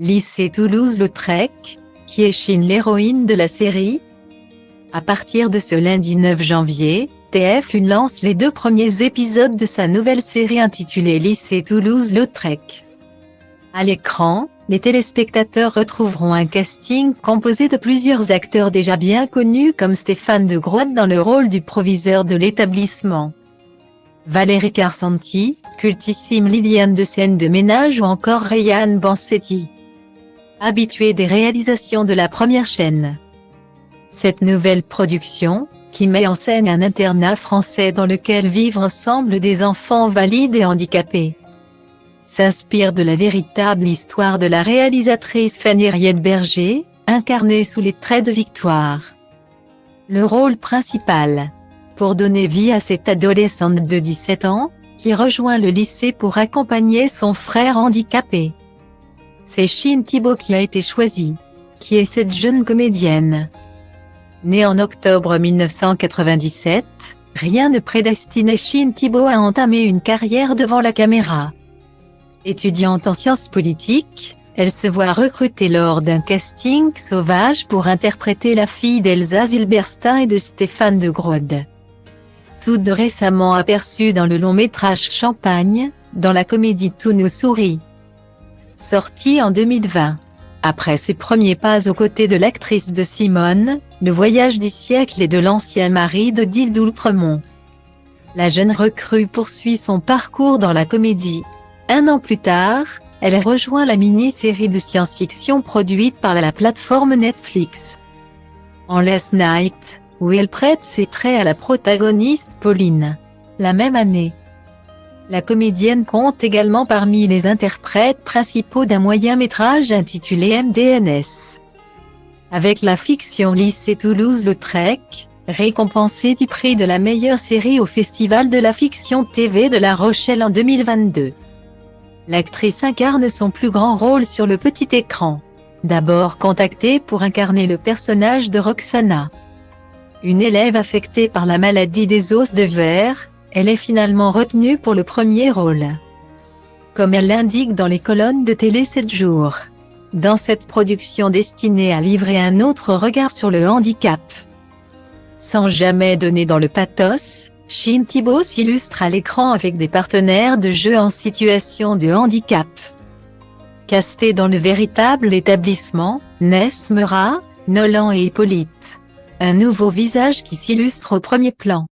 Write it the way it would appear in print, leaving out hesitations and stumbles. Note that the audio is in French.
Lycée Toulouse-Lautrec, qui est Chine l'héroïne de la série. À partir de ce lundi 9 janvier, TF1 lance les 2 premiers épisodes de sa nouvelle série intitulée Lycée Toulouse-Lautrec. À l'écran, les téléspectateurs retrouveront un casting composé de plusieurs acteurs déjà bien connus comme Stéphane de Groot dans le rôle du proviseur de l'établissement, Valérie Carsanti, cultissime Liliane de scène de ménage ou encore Rayane Bansetti, habituée des réalisations de la première chaîne. Cette nouvelle production, qui met en scène un internat français dans lequel vivent ensemble des enfants valides et handicapés, s'inspire de la véritable histoire de la réalisatrice Fanny Rietberger, incarnée sous les traits de Victoire. Le rôle principal, pour donner vie à cette adolescente de 17 ans, qui rejoint le lycée pour accompagner son frère handicapé. C'est Chine Thibault qui a été choisie, qui est cette jeune comédienne. Née en octobre 1997, rien ne prédestinait Chine Thibault à entamer une carrière devant la caméra. Étudiante en sciences politiques, elle se voit recrutée lors d'un casting sauvage pour interpréter la fille d'Elsa Zilberstein et de Stéphane de Groot. Toutes deux récemment aperçues dans le long-métrage Champagne, dans la comédie Tout nous sourit, sorti en 2020. Après ses premiers pas aux côtés de l'actrice de Simone, Le voyage du siècle et de l'ancien mari d'Odile d'Outremont, la jeune recrue poursuit son parcours dans la comédie. Un an plus tard, elle rejoint la mini-série de science-fiction produite par la plateforme Netflix, en Last Night, où elle prête ses traits à la protagoniste Pauline. La même année, la comédienne compte également parmi les interprètes principaux d'un moyen-métrage intitulé MDNS. Avec la fiction Lycée Toulouse-Lautrec, récompensée du prix de la meilleure série au Festival de la fiction TV de La Rochelle en 2022. L'actrice incarne son plus grand rôle sur le petit écran. D'abord contactée pour incarner le personnage de Roxana, une élève affectée par la maladie des os de verre, elle est finalement retenue pour le premier rôle. Comme elle l'indique dans les colonnes de Télé 7 jours. Dans cette production destinée à livrer un autre regard sur le handicap, sans jamais donner dans le pathos, Chine Thibault s'illustre à l'écran avec des partenaires de jeu en situation de handicap. Castés dans le véritable établissement, Ness Meurat, Nolan et Hippolyte. Un nouveau visage qui s'illustre au premier plan.